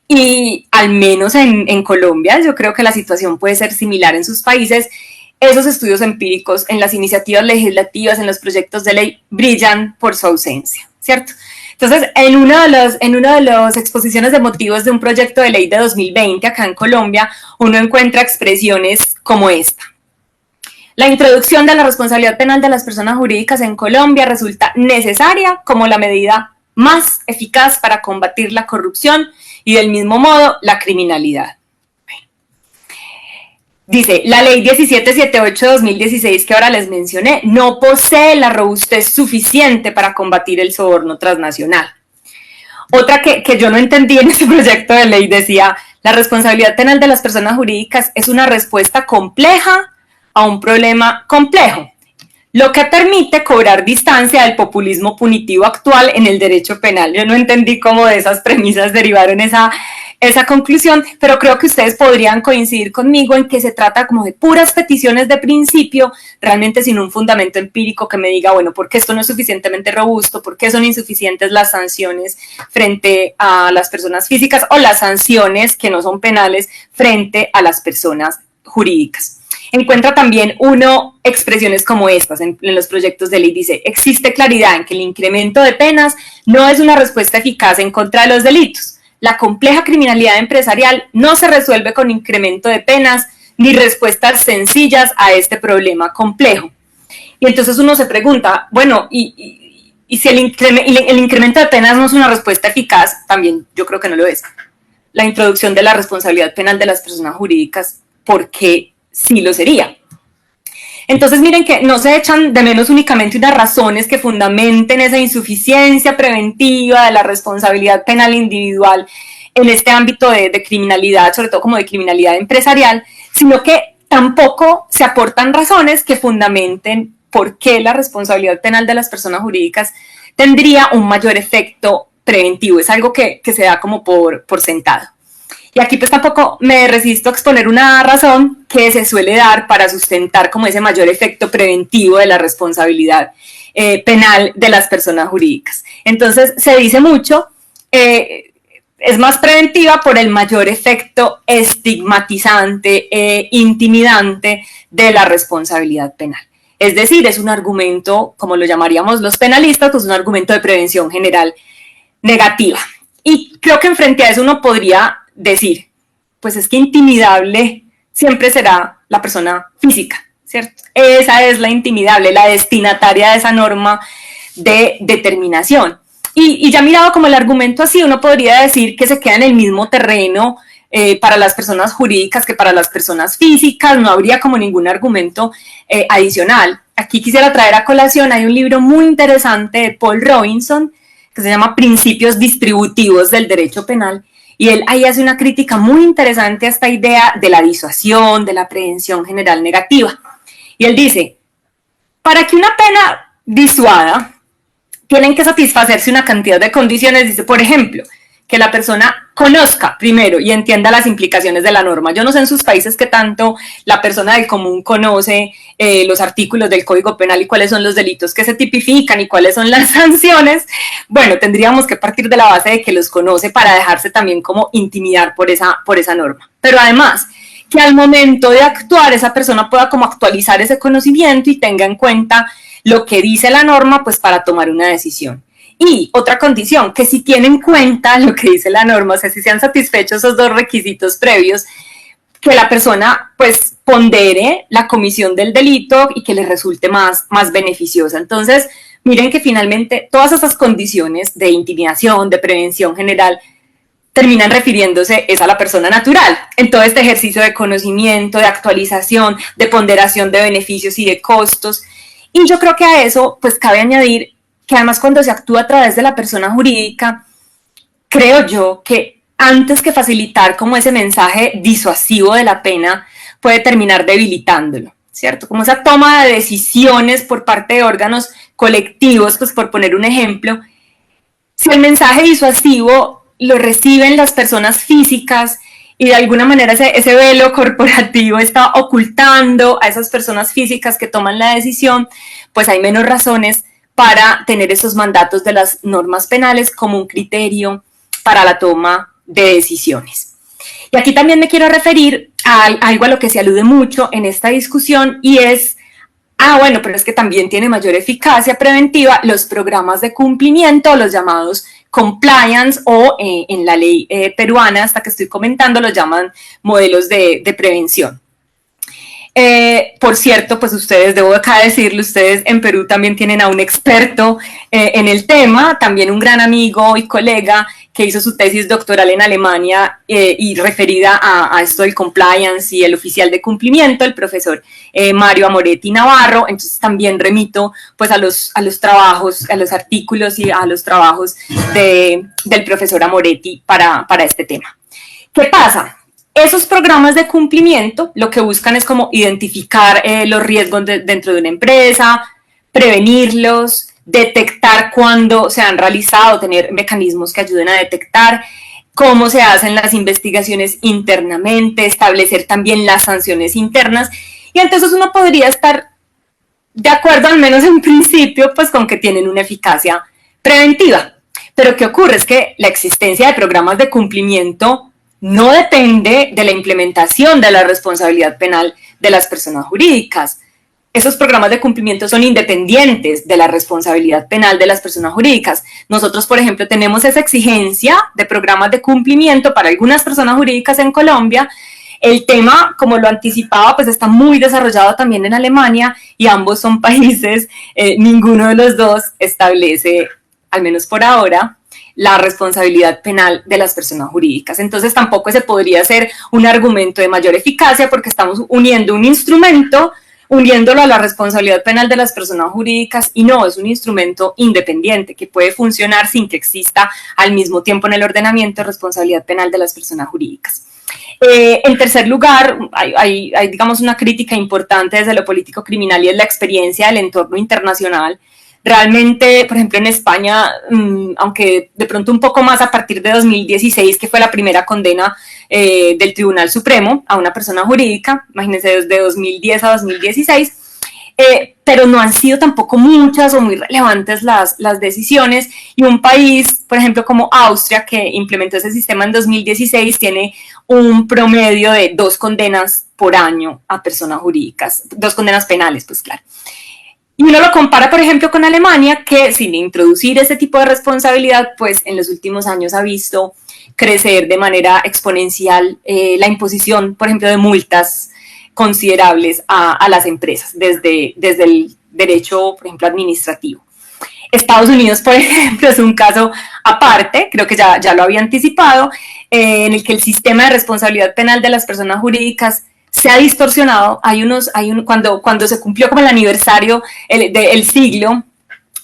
Y al menos en Colombia yo creo que la situación puede ser similar en sus países. Esos estudios empíricos en las iniciativas legislativas, en los proyectos de ley, brillan por su ausencia, ¿cierto? Entonces, en una de las exposiciones de motivos de un proyecto de ley de 2020 acá en Colombia, uno encuentra expresiones como esta. La introducción de la responsabilidad penal de las personas jurídicas en Colombia resulta necesaria como la medida más eficaz para combatir la corrupción y del mismo modo la criminalidad. Dice, la ley 1778 de 2016 que ahora les mencioné no posee la robustez suficiente para combatir el soborno transnacional. Otra que yo no entendí en este proyecto de ley decía, la responsabilidad penal de las personas jurídicas es una respuesta compleja a un problema complejo, lo que permite cobrar distancia del populismo punitivo actual en el derecho penal. Yo no entendí cómo de esas premisas derivaron esa conclusión, pero creo que ustedes podrían coincidir conmigo en que se trata como de puras peticiones de principio, realmente sin un fundamento empírico que me diga, bueno, ¿por qué esto no es suficientemente robusto? ¿Por qué son insuficientes las sanciones frente a las personas físicas o las sanciones que no son penales frente a las personas jurídicas? Encuentra también uno expresiones como estas en los proyectos de ley. Dice, existe claridad en que el incremento de penas no es una respuesta eficaz en contra de los delitos. La compleja criminalidad empresarial no se resuelve con incremento de penas ni respuestas sencillas a este problema complejo. Y entonces uno se pregunta, bueno, y si el incremento de penas no es una respuesta eficaz, también yo creo que no lo es. La introducción de la responsabilidad penal de las personas jurídicas, ¿por qué sí lo sería? Entonces miren que no se echan de menos únicamente unas razones que fundamenten esa insuficiencia preventiva de la responsabilidad penal individual en este ámbito de criminalidad, sobre todo como de criminalidad empresarial, sino que tampoco se aportan razones que fundamenten por qué la responsabilidad penal de las personas jurídicas tendría un mayor efecto preventivo. Es algo que se da como por sentado. Y aquí pues tampoco me resisto a exponer una razón que se suele dar para sustentar como ese mayor efecto preventivo de la responsabilidad penal de las personas jurídicas. Entonces se dice mucho, es más preventiva por el mayor efecto estigmatizante e intimidante de la responsabilidad penal. Es decir, es un argumento, como lo llamaríamos los penalistas, pues un argumento de prevención general negativa. Y creo que frente a eso uno podría decir, pues es que intimidable siempre será la persona física, ¿cierto? Esa es la intimidable, la destinataria de esa norma de determinación. Y ya mirado como el argumento así, uno podría decir que se queda en el mismo terreno para las personas jurídicas que para las personas físicas, no habría como ningún argumento adicional. Aquí quisiera traer a colación, hay un libro muy interesante de Paul Robinson que se llama Principios Distributivos del Derecho Penal, y él ahí hace una crítica muy interesante a esta idea de la disuasión, de la prevención general negativa. Y él dice, para que una pena disuada, tienen que satisfacerse una cantidad de condiciones. Dice, por ejemplo, que la persona conozca primero y entienda las implicaciones de la norma. Yo no sé en sus países qué tanto la persona del común conoce los artículos del Código Penal y cuáles son los delitos que se tipifican y cuáles son las sanciones. Bueno, tendríamos que partir de la base de que los conoce para dejarse también como intimidar por esa norma. Pero además, que al momento de actuar esa persona pueda como actualizar ese conocimiento y tenga en cuenta lo que dice la norma pues para tomar una decisión. Y otra condición, que si tiene en cuenta lo que dice la norma, o sea, si se han satisfecho esos dos requisitos previos, que la persona pues pondere la comisión del delito y que le resulte más beneficiosa. Entonces, miren que finalmente todas esas condiciones de intimidación, de prevención general, terminan refiriéndose es a la persona natural, en todo este ejercicio de conocimiento, de actualización, de ponderación de beneficios y de costos. Y yo creo que a eso pues cabe añadir que además cuando se actúa a través de la persona jurídica, creo yo que antes que facilitar como ese mensaje disuasivo de la pena, puede terminar debilitándolo. ¿cierto? Como esa toma de decisiones por parte de órganos colectivos, pues por poner un ejemplo, si el mensaje disuasivo lo reciben las personas físicas y de alguna manera ese velo corporativo está ocultando a esas personas físicas que toman la decisión, pues hay menos razones para tener esos mandatos de las normas penales como un criterio para la toma de decisiones. Y aquí también me quiero referir a algo a lo que se alude mucho en esta discusión y es, bueno, pero es que también tiene mayor eficacia preventiva los programas de cumplimiento, los llamados compliance o en la ley peruana, hasta que estoy comentando, los llaman modelos de prevención. Por cierto, pues ustedes, debo acá decirle, ustedes en Perú también tienen a un experto en el tema, también un gran amigo y colega que hizo su tesis doctoral en Alemania y referida a esto del compliance y el oficial de cumplimiento, el profesor Mario Amoretti Navarro. Entonces también remito pues a los trabajos, a los artículos y a los trabajos del profesor Amoretti para este tema. ¿Qué pasa? Esos programas de cumplimiento lo que buscan es como identificar los riesgos dentro de una empresa, prevenirlos, detectar cuándo se han realizado, tener mecanismos que ayuden a detectar, cómo se hacen las investigaciones internamente, establecer también las sanciones internas. Y entonces uno podría estar de acuerdo, al menos en principio, pues con que tienen una eficacia preventiva. Pero ¿qué ocurre? Es que la existencia de programas de cumplimiento no depende de la implementación de la responsabilidad penal de las personas jurídicas. Esos programas de cumplimiento son independientes de la responsabilidad penal de las personas jurídicas. Nosotros, por ejemplo, tenemos esa exigencia de programas de cumplimiento para algunas personas jurídicas en Colombia. El tema, como lo anticipaba, pues está muy desarrollado también en Alemania y ambos son países, ninguno de los dos establece, al menos por ahora, la responsabilidad penal de las personas jurídicas. Entonces tampoco se podría ser un argumento de mayor eficacia porque estamos uniendo un instrumento, uniéndolo a la responsabilidad penal de las personas jurídicas y no, es un instrumento independiente que puede funcionar sin que exista al mismo tiempo en el ordenamiento responsabilidad penal de las personas jurídicas. En tercer lugar, hay digamos una crítica importante desde lo político criminal y es la experiencia del entorno internacional. Realmente, por ejemplo, en España, aunque de pronto un poco más a partir de 2016, que fue la primera condena del Tribunal Supremo a una persona jurídica, imagínense, desde 2010 a 2016, pero no han sido tampoco muchas o muy relevantes las decisiones, y un país, por ejemplo, como Austria, que implementó ese sistema en 2016, tiene un promedio de 2 condenas por año a personas jurídicas, 2 condenas penales, pues claro. Y uno lo compara, por ejemplo, con Alemania, que sin introducir ese tipo de responsabilidad, pues en los últimos años ha visto crecer de manera exponencial la imposición, por ejemplo, de multas considerables a las empresas, desde el derecho, por ejemplo, administrativo. Estados Unidos, por ejemplo, es un caso aparte, creo que ya lo había anticipado, en el que el sistema de responsabilidad penal de las personas jurídicas se ha distorsionado. Cuando se cumplió como el aniversario del siglo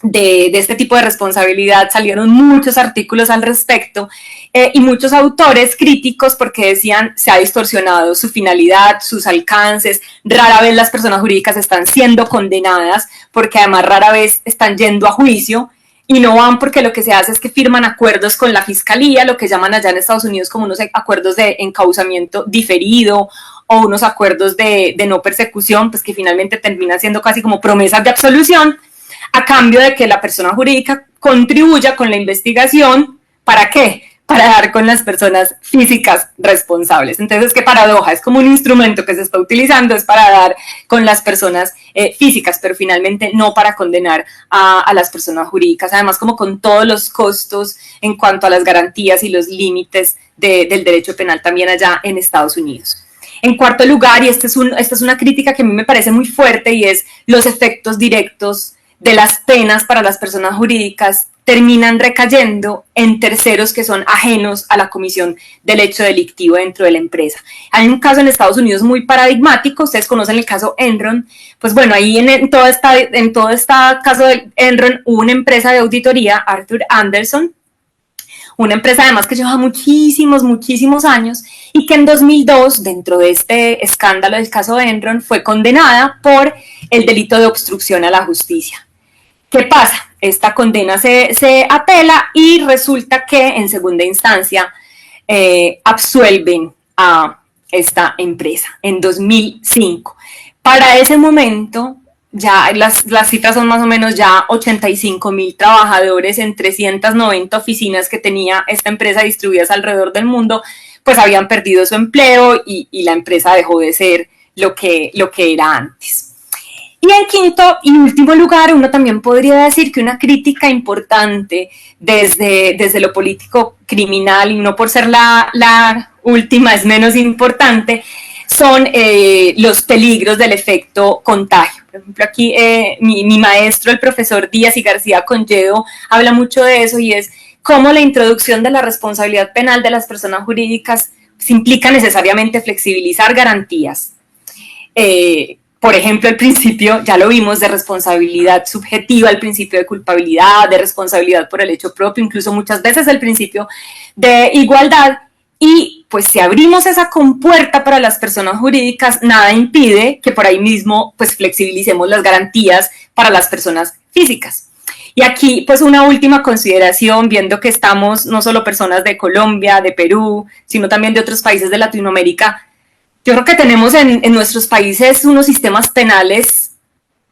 de este tipo de responsabilidad, salieron muchos artículos al respecto y muchos autores críticos porque decían se ha distorsionado su finalidad, sus alcances, rara vez las personas jurídicas están siendo condenadas porque además rara vez están yendo a juicio y no van porque lo que se hace es que firman acuerdos con la fiscalía, lo que llaman allá en Estados Unidos como unos acuerdos de encauzamiento diferido o unos acuerdos de no persecución, pues que finalmente terminan siendo casi como promesas de absolución, a cambio de que la persona jurídica contribuya con la investigación. ¿Para qué? Para dar con las personas físicas responsables. Entonces, qué paradoja, es como un instrumento que se está utilizando, es para dar con las personas físicas, pero finalmente no para condenar a las personas jurídicas, además como con todos los costos en cuanto a las garantías y los límites del derecho penal también allá en Estados Unidos. En cuarto lugar, y esta es una crítica que a mí me parece muy fuerte, y es los efectos directos de las penas para las personas jurídicas terminan recayendo en terceros que son ajenos a la comisión del hecho delictivo dentro de la empresa. Hay un caso en Estados Unidos muy paradigmático, ustedes conocen el caso Enron. Pues bueno, ahí en todo este caso de Enron hubo una empresa de auditoría, Arthur Andersen, una empresa además que lleva muchísimos años y que en 2002, dentro de este escándalo del caso Enron, fue condenada por el delito de obstrucción a la justicia. ¿Qué pasa? Esta condena se apela y resulta que en segunda instancia absuelven a esta empresa en 2005. Para ese momento, ya las cifras son más o menos ya 85,000 trabajadores en 390 oficinas que tenía esta empresa distribuidas alrededor del mundo, pues habían perdido su empleo y la empresa dejó de ser lo que era antes. Y en quinto y último lugar, uno también podría decir que una crítica importante desde lo político criminal, y no por ser la última es menos importante, son los peligros del efecto contagio. Por ejemplo, aquí mi maestro, el profesor Díaz y García Conyedo, habla mucho de eso, y es cómo la introducción de la responsabilidad penal de las personas jurídicas pues, implica necesariamente flexibilizar garantías. Por ejemplo, el principio, ya lo vimos, de responsabilidad subjetiva, el principio de culpabilidad, de responsabilidad por el hecho propio, incluso muchas veces el principio de igualdad. Y pues si abrimos esa compuerta para las personas jurídicas, nada impide que por ahí mismo pues flexibilicemos las garantías para las personas físicas. Y aquí pues una última consideración, viendo que estamos no solo personas de Colombia, de Perú, sino también de otros países de Latinoamérica. Yo creo que tenemos en nuestros países unos sistemas penales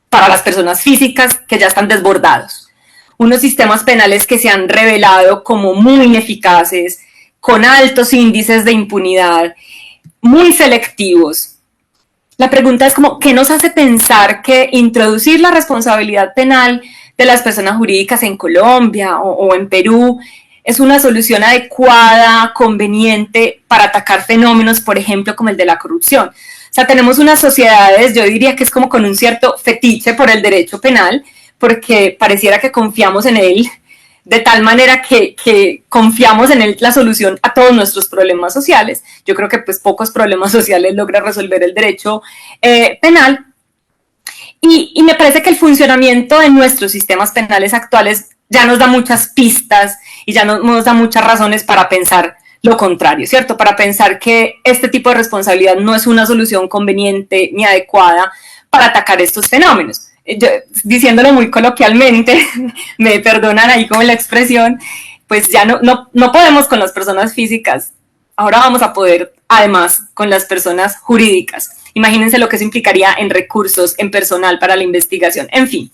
para las personas físicas que ya están desbordados. Unos sistemas penales que se han revelado como muy ineficaces, con altos índices de impunidad, muy selectivos. La pregunta es como, ¿qué nos hace pensar que introducir la responsabilidad penal de las personas jurídicas en Colombia o en Perú es una solución adecuada, conveniente para atacar fenómenos, por ejemplo, como el de la corrupción? O sea, tenemos unas sociedades, yo diría que es como con un cierto fetiche por el derecho penal, porque pareciera que confiamos en él, de tal manera que confiamos en él la solución a todos nuestros problemas sociales. Yo creo que pues pocos problemas sociales logra resolver el derecho penal. Y me parece que el funcionamiento de nuestros sistemas penales actuales ya nos da muchas pistas y ya nos da muchas razones para pensar lo contrario, ¿cierto? Para pensar que este tipo de responsabilidad no es una solución conveniente ni adecuada para atacar estos fenómenos. Yo, diciéndolo muy coloquialmente, me perdonan ahí como la expresión, pues ya no podemos con las personas físicas, ahora vamos a poder además con las personas jurídicas. Imagínense lo que eso implicaría en recursos, en personal para la investigación, en fin.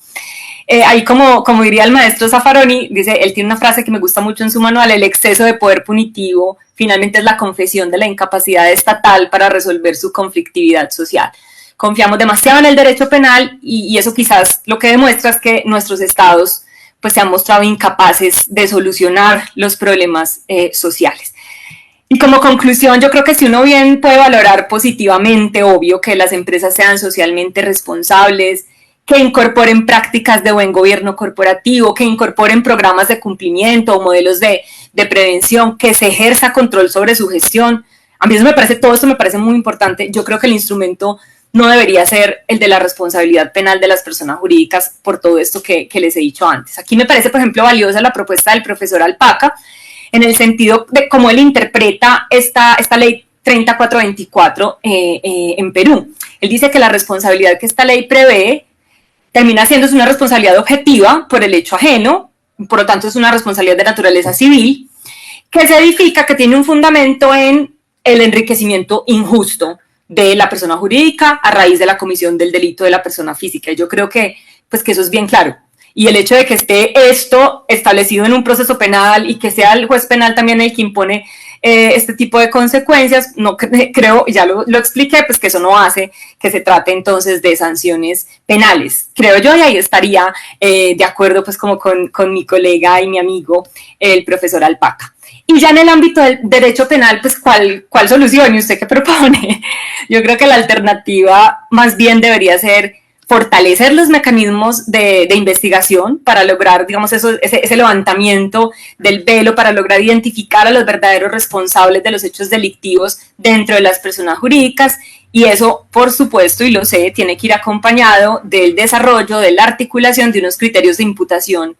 Ahí como diría el maestro Zaffaroni, dice, él tiene una frase que me gusta mucho en su manual: el exceso de poder punitivo finalmente es la confesión de la incapacidad estatal para resolver su conflictividad social. Confiamos demasiado en el derecho penal y eso quizás lo que demuestra es que nuestros estados pues se han mostrado incapaces de solucionar los problemas sociales. Y como conclusión, yo creo que si uno bien puede valorar positivamente, obvio, que las empresas sean socialmente responsables, que incorporen prácticas de buen gobierno corporativo, que incorporen programas de cumplimiento o modelos de prevención, que se ejerza control sobre su gestión. A mí todo esto me parece muy importante. Yo creo que el instrumento no debería ser el de la responsabilidad penal de las personas jurídicas por todo esto que les he dicho antes. Aquí me parece, por ejemplo, valiosa la propuesta del profesor Alpaca, en el sentido de cómo él interpreta esta ley 3424 en Perú. Él dice que la responsabilidad que esta ley prevé termina siendo una responsabilidad objetiva por el hecho ajeno, por lo tanto es una responsabilidad de naturaleza civil, que se edifica, que tiene un fundamento en el enriquecimiento injusto de la persona jurídica a raíz de la comisión del delito de la persona física. Y yo creo que eso es bien claro. Y el hecho de que esté esto establecido en un proceso penal y que sea el juez penal también el que impone este tipo de consecuencias, no creo, ya lo expliqué, pues que eso no hace que se trate entonces de sanciones penales. Creo yo, y ahí estaría de acuerdo pues como con mi colega y mi amigo, el profesor Alpaca. Y ya en el ámbito del derecho penal, pues ¿cuál solución? ¿Y usted qué propone? Yo creo que la alternativa más bien debería ser fortalecer los mecanismos de investigación para lograr, digamos, ese levantamiento del velo, para lograr identificar a los verdaderos responsables de los hechos delictivos dentro de las personas jurídicas, y eso, por supuesto, y lo sé, tiene que ir acompañado del desarrollo, de la articulación de unos criterios de imputación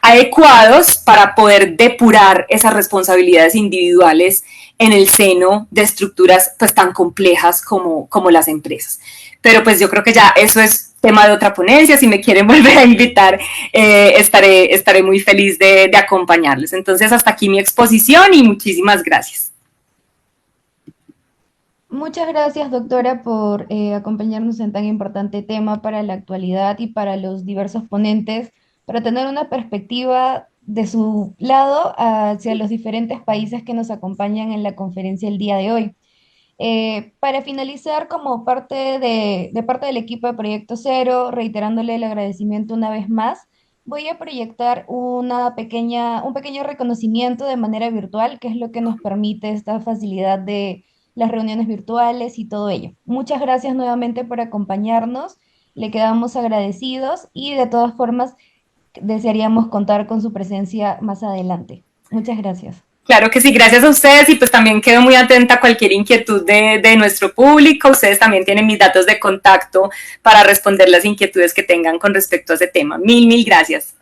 adecuados para poder depurar esas responsabilidades individuales en el seno de estructuras pues tan complejas como las empresas. Pero pues yo creo que ya eso es tema de otra ponencia. Si me quieren volver a invitar, estaré muy feliz de acompañarles. Entonces, hasta aquí mi exposición y muchísimas gracias. Muchas gracias, doctora, por acompañarnos en tan importante tema para la actualidad y para los diversos ponentes, para tener una perspectiva de su lado hacia los diferentes países que nos acompañan en la conferencia el día de hoy. Para finalizar, como de parte del equipo de Proyecto Cero, reiterándole el agradecimiento una vez más, voy a proyectar un pequeño reconocimiento de manera virtual, que es lo que nos permite esta facilidad de las reuniones virtuales y todo ello. Muchas gracias nuevamente por acompañarnos, le quedamos agradecidos y de todas formas desearíamos contar con su presencia más adelante. Muchas gracias. Claro que sí, gracias a ustedes y pues también quedo muy atenta a cualquier inquietud de nuestro público. Ustedes también tienen mis datos de contacto para responder las inquietudes que tengan con respecto a ese tema. Mil gracias.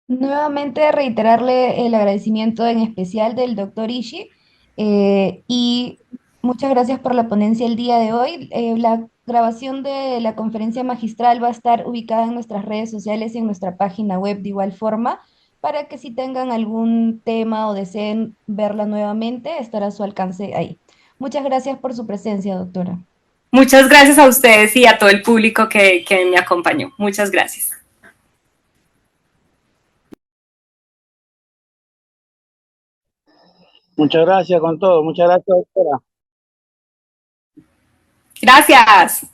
Nuevamente reiterarle el agradecimiento en especial del doctor Ishii y muchas gracias por la ponencia el día de hoy. La grabación de la conferencia magistral va a estar ubicada en nuestras redes sociales y en nuestra página web de igual forma para que si tengan algún tema o deseen verla nuevamente, estará a su alcance ahí. Muchas gracias por su presencia, doctora. Muchas gracias a ustedes y a todo el público que me acompañó. Muchas gracias. Muchas gracias con todo. Muchas gracias, doctora. Gracias.